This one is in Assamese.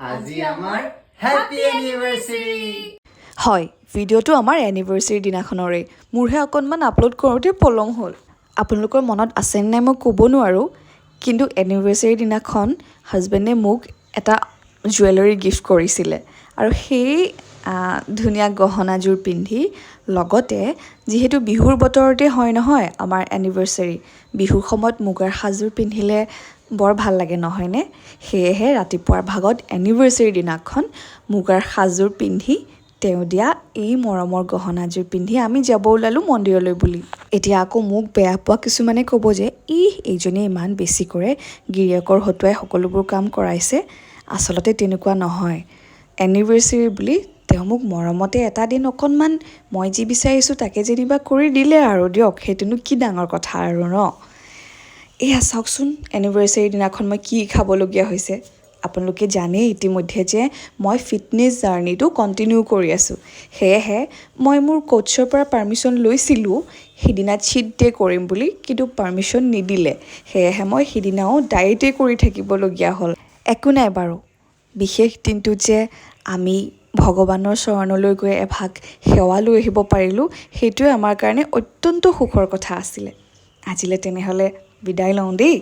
আজি আমাৰ হ্যাপি এনিভাৰ্সাৰি হয় ভিডিঅ'টো আমাৰ এনিভাৰ্সাৰি দিনাখনৰে মোৰহে অকণমান আপলোড কৰোঁতে পলম হ'ল আপোনালোকৰ মনত আছে নাই মই ক'ব নোৱাৰোঁ কিন্তু এনিভাৰ্সাৰি দিনাখন হাজবেণ্ডে মোক এটা জুৱেলাৰী গিফ্ট কৰিছিলে আৰু সেই ধুনীয়া গহনাযোৰ পিন্ধি লগতে যিহেতু বিহুৰ বতৰতে হয় নহয় আমাৰ এনিভাৰ্সাৰি বিহুৰ সময়ত মুগাৰ সাজযোৰ পিন্ধিলে বৰ ভাল লাগে নহয়নে সেয়েহে ৰাতিপুৱাৰ ভাগত এনিভাৰ্সাৰি দিনাখন মুগাৰ সাজযোৰ পিন্ধি তেওঁ দিয়া এই মৰমৰ গহনাযোৰ পিন্ধি আমি যাব ওলালোঁ মন্দিৰলৈ বুলি এতিয়া আকৌ মোক বেয়া পোৱা কিছুমানে ক'ব যে এইজনে ইমান বেছি কৰে গিৰিয়েকৰ হতুৱাই সকলোবোৰ কাম কৰাইছে আচলতে তেনেকুৱা নহয় এনিভাৰ্সাৰি বুলি তেওঁ মোক মৰমতে এটা দিন অকণমান মই যি বিচাৰিছোঁ তাকে যেনিবা কৰি দিলে আৰু দিয়ক সেইটোনো কি ডাঙৰ কথা আৰু ন এয়া চাওকচোন এনিভাৰ্সাৰি দিনাখন মই কি খাবলগীয়া হৈছে আপোনালোকে জানেই ইতিমধ্যে যে মই ফিটনেছ জাৰ্নিটো কণ্টিনিউ কৰি আছোঁ সেয়েহে মই মোৰ কোচৰ পৰা পাৰ্মিশ্যন লৈছিলোঁ সিদিনা চিট ডে কৰিম বুলি কিন্তু পাৰ্মিশ্যন নিদিলে সেয়েহে মই সিদিনাও ডায়েটেই কৰি থাকিবলগীয়া হ'ল একো নাই বাৰু বিশেষ দিনটোত যে আমি ভগৱানৰ চৰণলৈ গৈ এভাগ সেৱা লৈ আহিব পাৰিলোঁ সেইটোৱে আমাৰ কাৰণে অত্যন্ত সুখৰ কথা আছিলে আজিলৈ তেনেহ'লে বিদায় লওঁ দেই